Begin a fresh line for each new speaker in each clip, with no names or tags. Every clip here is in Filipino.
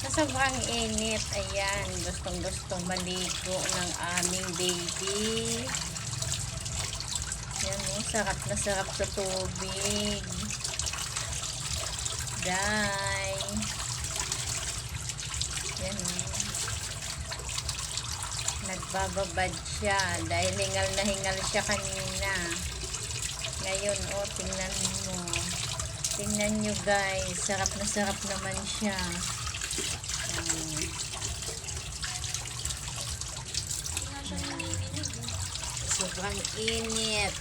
Sa sobrang init, ayan, gustong-gustong maligo ng aming baby. Ayan, oh, sarap na sarap sa tubig. Day. Ayan, oh. Nagbababad siya dahil hingal na hingal siya kanina. Ngayon, oh, tingnan mo. Tingnan nyo guys, sarap na sarap naman siya. Sobrang init.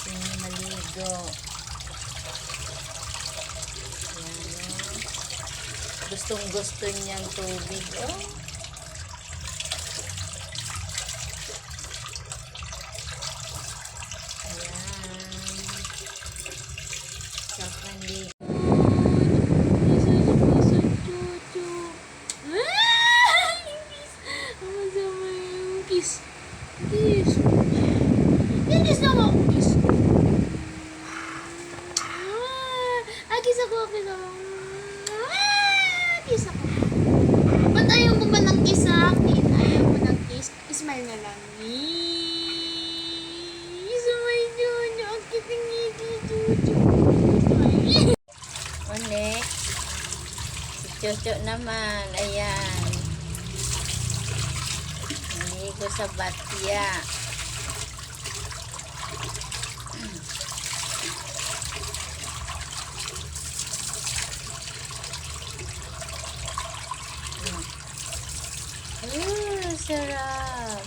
Sino maligo. Ayan, oh. Gustong gusto niyang tubig, oh.
Kiss. Kiss na mo. Kiss. Kiss ako. Kiss ako. Kiss ako. Ba't ayaw mo ba ng kiss sa akin? Ayaw mo ng kiss? Smile na lang. Smile yun. Ang kiting-ngiti.
Ulit. Si Chucho naman. Ayan. Naligo sa batya. Sarap.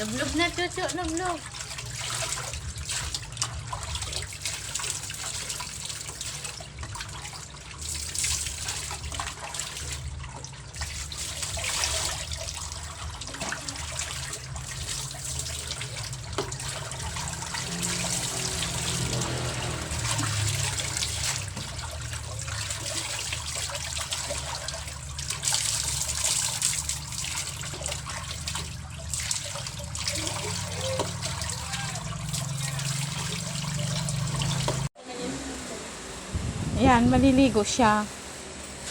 Lublog na, Chucho. Lublog. Ayan, maliligo siya.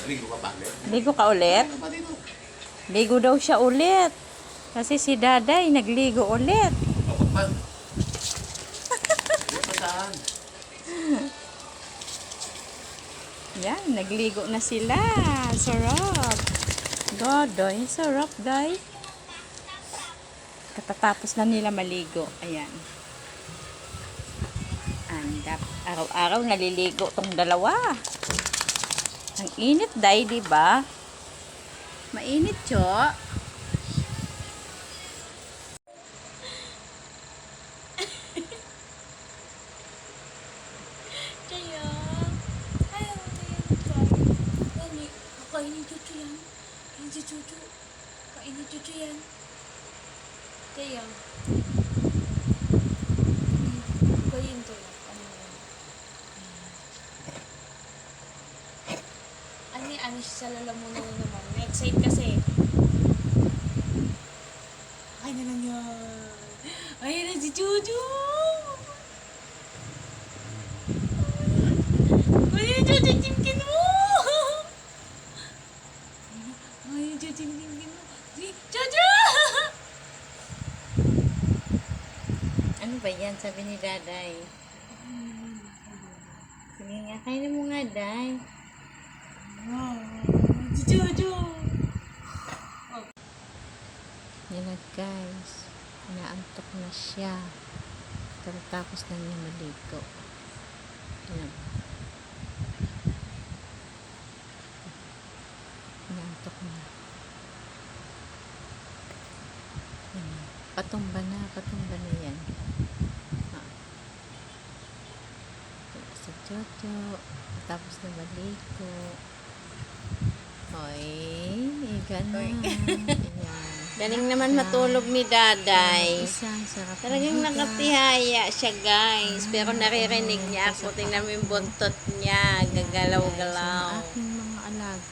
Ligo ka pa?
Ligo ka ulit? Ligo daw siya ulit. Kasi si Daday nagligo ulit.
Pa. Saan?
Yan, nagligo na sila. Sarap. Daday, sarap, day. Katatapos na nila maligo. Ayan. Andap. Araw-araw naliligo tong dalawa. Ang init, day, di ba? Mainit, Cho.
Kaya, ayaw mo yan. Kainin Chucho yan. Kainin si Chucho. Kainin Chucho yan. Kaya, kainin to. Ano siya sa lalamunan na naman. Na-excite kasi. Ay na lang yan. Ay na si Chucho. Ay, Chucho, chimkin mo! Ay, Chucho, chimkin mo. Chucho!
Ano ba yan? Sabi ni Daday. Sige nga, kainin mo nga, day.
Si Chucho!
Yan na, guys. Inaantok na siya. Tapos na niya maligo. Yan. Inaantok na. Yan. Patumba na yan. Si Chucho. Tapos na maligo. Hoy, iga na. Ayan. Galing naman matulog ni Daday. Talagang nakatihaya siya, guys. Pero naririnig niya ako. Tingnan mo yung buntot niya. Gagalaw-galaw.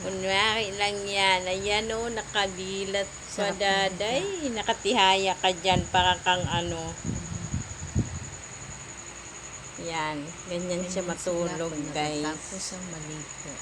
Kunwari lang yan. Ayan o, nakadilat sa Daday. Nakatihaya ka dyan. Para kang ano. Yan, ganyan siya matulog, guys.
Tapos ang maligo.